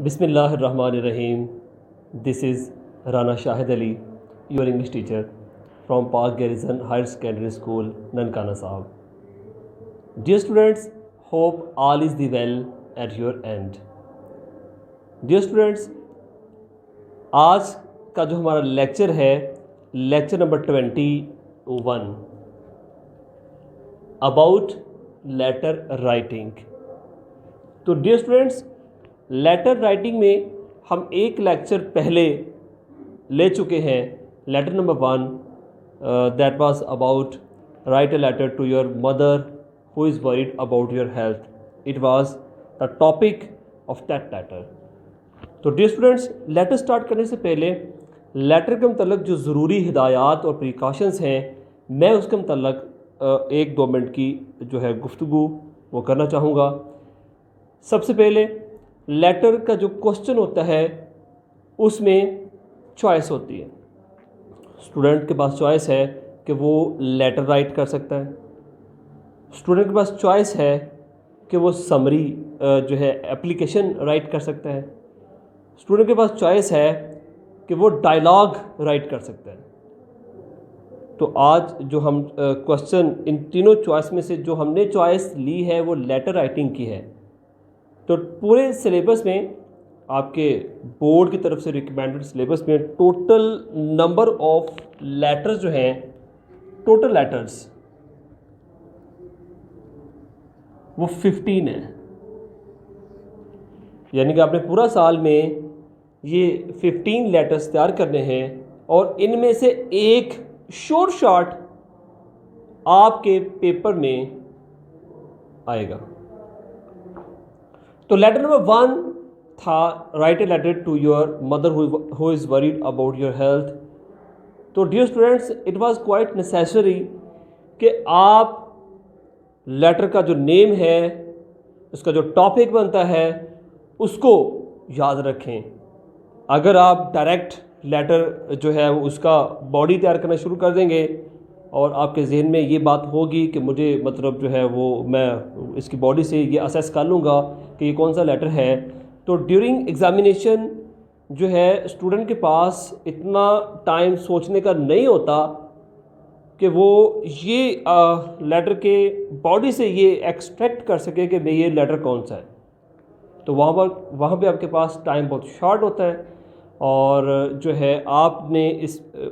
Bismillahirrahmanirrahim. This is Rana Shahid Ali, your English teacher from Park Garrison Higher Secondary School, Nankana Sahab. Dear students, hope all is the well at your end. Dear students, आज का जो हमारा lecture है lecture number 21 about letter writing. तो dear students, letter writing में हम एक lecture पहले ले चुके हैं, letter number 1 that was about write a letter to your mother who is worried about your health. It was the topic of that letter. तो dear students, letter start करने से पहले लेटर के मतलब जो ज़रूरी हिदायत और प्रिकॉशंस हैं मैं उसके मतलब 1-2 मिनट की जो है गुफ्तगू वो करना चाहूँगा। सबसे पहले लेटर का जो क्वेश्चन होता है उसमें चॉइस होती है। स्टूडेंट के पास चॉइस है कि वो लेटर राइट कर सकता है, स्टूडेंट के पास चॉइस है कि वो समरी जो है एप्लीकेशन राइट कर सकता है, स्टूडेंट के पास चॉइस है कि वो डायलॉग राइट कर सकता है। तो आज जो हम क्वेश्चन इन तीनों चॉइस में से जो हमने चॉइस ली है वो लेटर राइटिंग की है। तो पूरे सिलेबस में आपके बोर्ड की तरफ से रिकमेंडेड सिलेबस में टोटल नंबर ऑफ लेटर्स जो हैं, टोटल लेटर्स वो 15 है। यानी कि आपने पूरा साल में ये 15 लेटर्स तैयार करने हैं और इनमें से एक शॉर्ट आपके पेपर में आएगा। तो लेटर नंबर 1 था write a letter to your mother who is worried about your health. तो dear students, it was quite necessary कि आप लेटर का जो नेम है, उसका जो टॉपिक बनता है उसको याद रखें। अगर आप डायरेक्ट लेटर जो है उसका बॉडी तैयार करना शुरू कर देंगे और आपके जहन में ये बात होगी कि मुझे मतलब जो है वो मैं इसकी बॉडी से ये असेस कर लूँगा कि ये कौन सा लेटर है, तो ड्यूरिंग एग्ज़ामिनेशन जो है स्टूडेंट के पास इतना टाइम सोचने का नहीं होता कि वो ये लेटर के बॉडी से ये एक्सट्रैक्ट कर सके कि भाई ये लेटर कौन सा है। तो वहाँ पे आपके पास टाइम बहुत शॉर्ट होता है और जो है आपने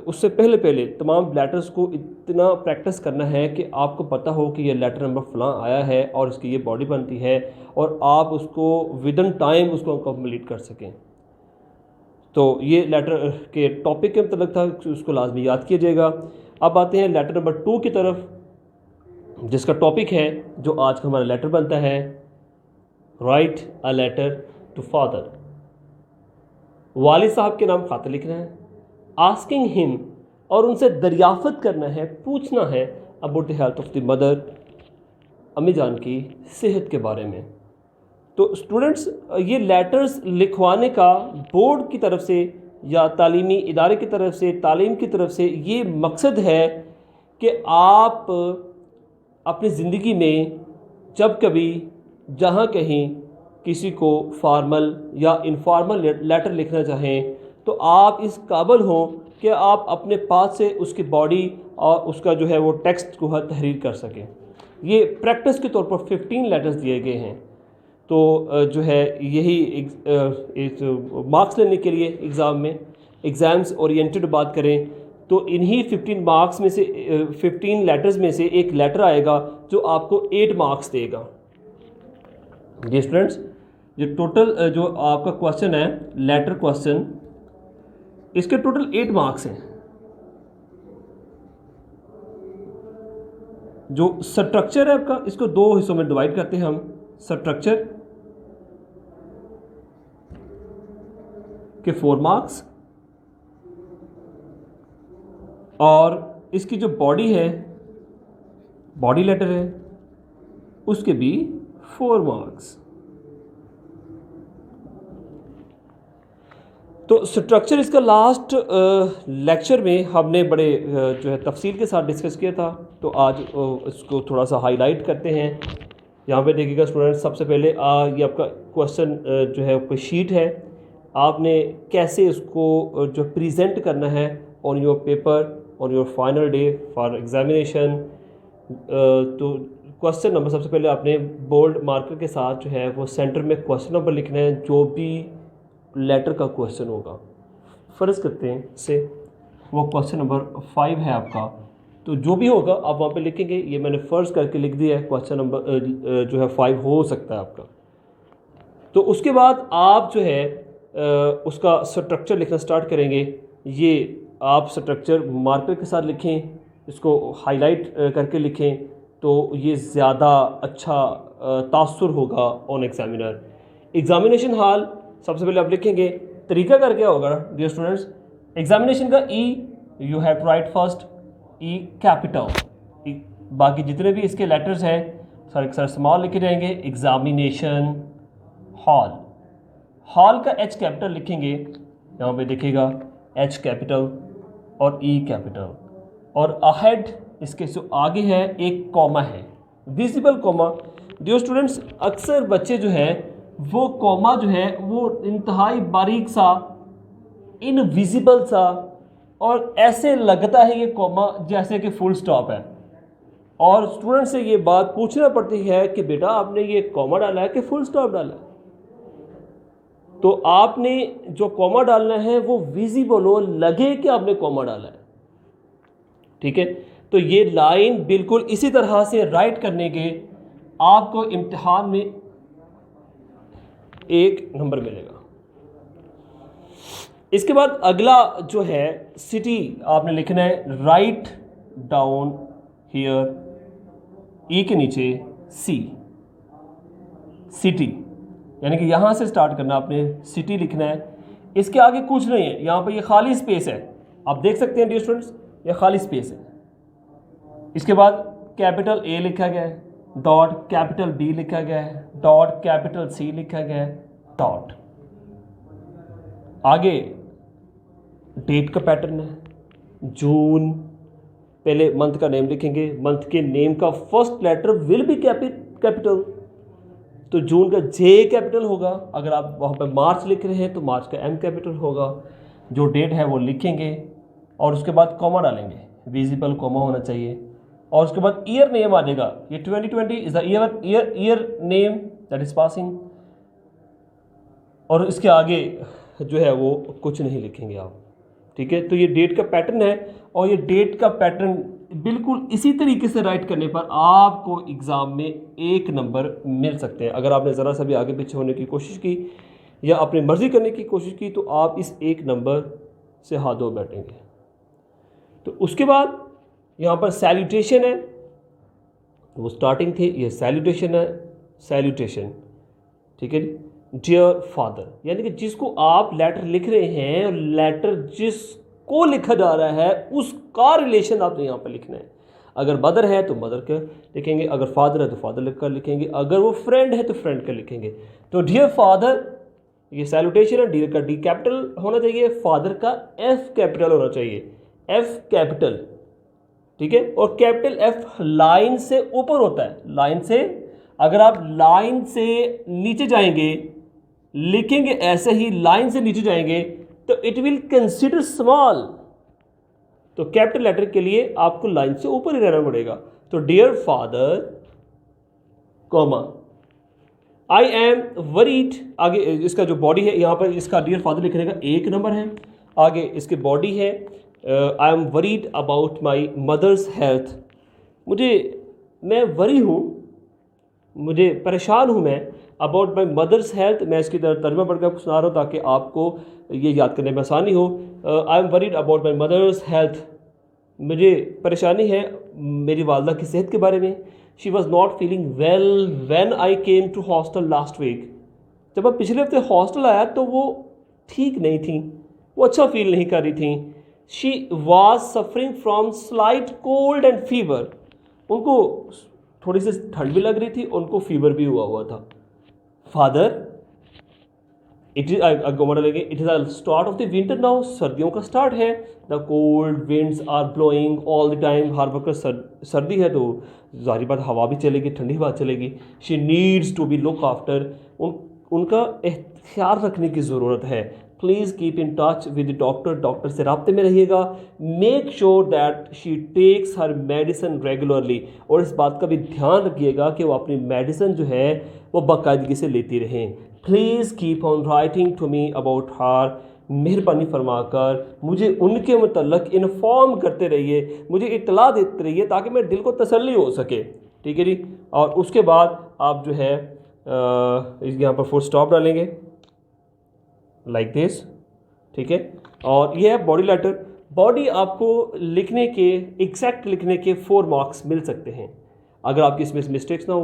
उससे पहले तमाम लेटर्स को इतना प्रैक्टिस करना है कि आपको पता हो कि ये लेटर नंबर फलां आया है और इसकी ये बॉडी बनती है और आप उसको विद इन टाइम उसको कंप्लीट कर सकें। तो ये लेटर के टॉपिक के मतलब था, उसको लाजमी याद कीजिएगा। अब आते हैं लेटर नंबर 2 की तरफ, जिसका टॉपिक है जो आज का हमारा लेटर बनता है, write a letter to father. वालिद साहब के नाम खात लिखना है, आस्किंग हिम और उनसे दरियाफ़त करना है, पूछना है about the health of the mother, अम्मी जान की सेहत के बारे में। तो स्टूडेंट्स, ये लेटर्स लिखवाने का बोर्ड की तरफ से या तालीमी इदारे की तरफ से, तालीम की तरफ से ये मकसद है कि आप अपनी ज़िंदगी में जब कभी जहाँ कहीं किसी को फॉर्मल या इनफॉर्मल लेटर लिखना चाहें तो आप इस काबिल हों कि आप अपने पास से उसकी बॉडी और उसका जो है वो टेक्स्ट को तहरीर कर सकें। ये प्रैक्टिस के तौर पर 15 लेटर्स दिए गए हैं। तो जो है यही एक मार्क्स लेने के लिए एग्ज़ाम में, एग्ज़ाम्स ओरिएंटेड बात करें तो इन्हीं 15 मार्क्स में से 15 लेटर्स में से एक लेटर आएगा जो आपको 8 मार्क्स देगा। जी स्टूडेंट्स, ये टोटल जो आपका क्वेश्चन है लेटर क्वेश्चन, इसके टोटल 8 मार्क्स हैं। जो स्ट्रक्चर है आपका, इसको 2 हिस्सों में डिवाइड करते हैं हम। स्ट्रक्चर के 4 मार्क्स और इसकी जो बॉडी है, बॉडी लेटर है, उसके भी 4 मार्क्स। तो स्ट्रक्चर इसका लास्ट लेक्चर में हमने बड़े जो है तफसील के साथ डिस्कस किया था, तो आज इसको थोड़ा सा हाईलाइट करते हैं। यहाँ पे देखिएगा स्टूडेंट, सबसे पहले ये आपका क्वेश्चन जो है कोई शीट है, आपने कैसे उसको जो प्रेजेंट करना है on your paper on your final day for examination. तो क्वेश्चन नंबर सबसे पहले आपने बोल्ड मार्कर के साथ जो है वो सेंटर में क्वेश्चन नंबर लिखना है, जो भी लेटर का क्वेश्चन होगा। फ़र्ज़ करते हैं से वो क्वेश्चन नंबर 5 है आपका, तो जो भी होगा आप वहाँ पे लिखेंगे। ये मैंने फ़र्ज़ करके लिख दिया है, क्वेश्चन नंबर जो है 5 हो सकता है आपका। तो उसके बाद आप जो है उसका स्ट्रक्चर लिखना स्टार्ट करेंगे। ये आप स्ट्रक्चर मार्कर के साथ लिखें, इसको हाईलाइट करके लिखें, तो ये ज़्यादा अच्छा तासुर होगा ऑन एग्जामिनर। एग्जामिनेशन हॉल सबसे पहले आप लिखेंगे। तरीका कर क्या होगा डियर स्टूडेंट्स, एग्जामिनेशन का E you have to write first E capital, बाकी जितने भी इसके लेटर्स हैं सर स्मॉल लिखे जाएंगे। एग्जामिनेशन हॉल, हॉल का एच कैपिटल लिखेंगे, यहाँ पे देखिएगा एच कैपिटल और ई कैपिटल, और अहेड इसके जो आगे है एक कॉमा है, विजिबल कॉमा। डियर स्टूडेंट्स, अक्सर बच्चे जो है वो कॉमा जो है वो इंतहाई बारीक सा, इनविजिबल सा, और ऐसे लगता है ये कॉमा जैसे कि फुल स्टॉप है, और स्टूडेंट से ये बात पूछना पड़ती है कि बेटा आपने ये कॉमा डाला है कि फुल स्टॉप डाला है। तो आपने जो कॉमा डालना है वो विजिबल हो, लगे कि आपने कॉमा डाला है, ठीक है। तो ये लाइन बिल्कुल इसी तरह से राइट करने के आपको इम्तिहान में 1 नंबर मिलेगा। इसके बाद अगला जो है सिटी आपने लिखना है, राइट डाउन हियर, ई के नीचे सी, सिटी, यानी कि यहां से स्टार्ट करना आपने, सिटी लिखना है। इसके आगे कुछ नहीं है, यहां पर ये खाली स्पेस है, आप देख सकते हैं डियर स्टूडेंट्स, ये खाली स्पेस है। इसके बाद कैपिटल ए लिखा गया है, डॉट कैपिटल बी लिखा गया है, डॉट कैपिटल सी लिखा गया है, डॉट। आगे डेट का पैटर्न है, जून, पहले मंथ का नेम लिखेंगे, मंथ के नेम का first letter will be capital, तो जून का जे कैपिटल होगा। अगर आप वहाँ पर मार्च लिख रहे हैं तो मार्च का एम कैपिटल होगा। जो डेट है वो लिखेंगे और उसके बाद कॉमा डालेंगे, विजिबल कॉमा होना चाहिए, और उसके बाद ईयर नेम आ जाएगा। ये 2020 is the year name that is passing, और इसके आगे जो है वो कुछ नहीं लिखेंगे आप, ठीक है। तो ये डेट का पैटर्न है, और ये डेट का पैटर्न बिल्कुल इसी तरीके से राइट करने पर आपको एग्ज़ाम में 1 नंबर मिल सकते हैं। अगर आपने ज़रा सा भी आगे पीछे होने की कोशिश की या अपनी मर्ज़ी करने की कोशिश की तो आप इस 1 नंबर से हाथ धो बैठेंगे। तो उसके बाद यहाँ पर सैल्यूटेशन है, वो स्टार्टिंग थी, ये सैल्यूटेशन है, सैल्यूटेशन, ठीक है जी। डियर फादर, यानी कि जिसको आप लेटर लिख रहे हैं, लेटर जिसको लिखा जा रहा है उसका रिलेशन आपने यहाँ पर लिखना है। अगर मदर है तो मदर का लिखेंगे, अगर फादर है तो फादर लिख कर लिखेंगे, अगर वो फ्रेंड है तो फ्रेंड का लिखेंगे। तो डियर फादर, ये सैल्यूटेशन है, डियर का डी कैपिटल होना चाहिए, फादर का एफ कैपिटल होना चाहिए, एफ कैपिटल, ठीक है। और कैपिटल एफ लाइन से ऊपर होता है, लाइन से, अगर आप लाइन से नीचे जाएंगे लिखेंगे ऐसे ही, लाइन से नीचे जाएंगे तो इट विल कंसिडर स्मॉल, तो कैपिटल लेटर के लिए आपको लाइन से ऊपर ही रहना पड़ेगा। तो dear father comma I am worried, आगे इसका जो बॉडी है यहाँ पर इसका डियर फादर लिखने का 1 नंबर है, आगे इसके बॉडी है I am worried about my mother's health, मैं वरी हूँ, मुझे परेशान हूँ मैं, अबाउट माई मदर्स हेल्थ, मैं इसकी तर्जुमा पढ़कर सुना रहा हूँ ताकि आपको ये याद करने में आसानी हो। I am worried about my mother's health, मुझे परेशानी है मेरी वालदा की सेहत के बारे में। She was not feeling well when I came to hostel last week, जब मैं पिछले हफ्ते हॉस्टल आया तो वो ठीक नहीं थी, वो अच्छा फील नहीं कर रही थी। She was suffering from slight cold and fever, उनको थोड़ी सी ठंड भी लग रही थी, उनको फीवर भी हुआ था। फादर इट इज लेंगे it is the start of the winter now, सर्दियों का स्टार्ट है। The cold winds are blowing all the time, हर वक्त सर्दी है तो जाहिर बात हवा भी चलेगी, ठंडी हवा चलेगी। She needs to be look after, उनका ख्याल रखने की ज़रूरत है। Please keep in touch with doctor, doctor से रब्ते में रहिएगा। Make sure that she takes her medicine regularly, और इस बात का भी ध्यान रखिएगा कि वो अपनी मेडिसिन जो है वो बाकायदगी से लेती रहें। Please keep on writing to me about her, मेहरबानी फरमाकर मुझे उनके मतलब इन्फॉर्म करते रहिए, मुझे इतला देते रहिए ताकि मेरे दिल को तसल्ली हो सके। ठीक है जी। और उसके बाद आप जो है यहाँ पर फुल स्टॉप डालेंगे लाइक दिस। ठीक है। और ये है बॉडी लेटर। बॉडी आपको लिखने के एग्जैक्ट लिखने के 4 मार्क्स मिल सकते हैं अगर आपकी इसमें मिस्टेक्स ना हो।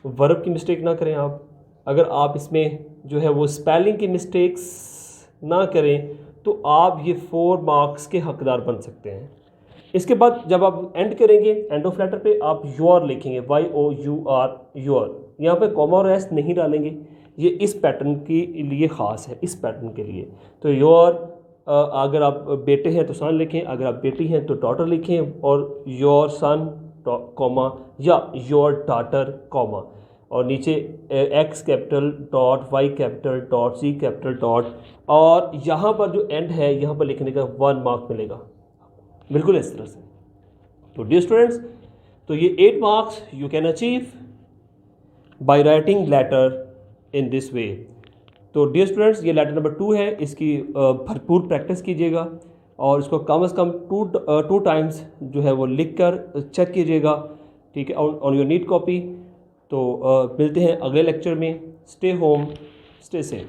वर्ब की मिस्टेक ना करें आप। अगर आप इसमें जो है वो स्पेलिंग की मिस्टेक्स ना करें तो आप ये 4 मार्क्स के हकदार बन सकते हैं। इसके बाद जब आप एंड करेंगे, एंड ऑफ लेटर पे आप योर लिखेंगे, YOUR, योर। यहाँ पे कॉमा और एस नहीं डालेंगे, ये इस पैटर्न के लिए ख़ास है, इस पैटर्न के लिए। तो योर, अगर आप बेटे हैं तो सन लिखें, अगर आप बेटी हैं तो डॉटर लिखें, और योर सन कॉमा या योर डॉटर कॉमा, और नीचे X capital dot, Y capital dot, C capital dot, और यहाँ पर जो एंड है यहाँ पर लिखने का 1 मार्क मिलेगा, बिल्कुल इस तरह से। तो डियर स्टूडेंट्स, तो ये 8 marks you can achieve by writing letter in this way. तो डियर स्टूडेंट्स, ये लेटर नंबर 2 है, इसकी भरपूर प्रैक्टिस कीजिएगा और इसको कम से कम 2 टाइम्स जो है वो लिख कर चेक कीजिएगा। ठीक है, ऑन योर नीट कॉपी। तो मिलते हैं अगले लेक्चर में। Stay home, stay safe.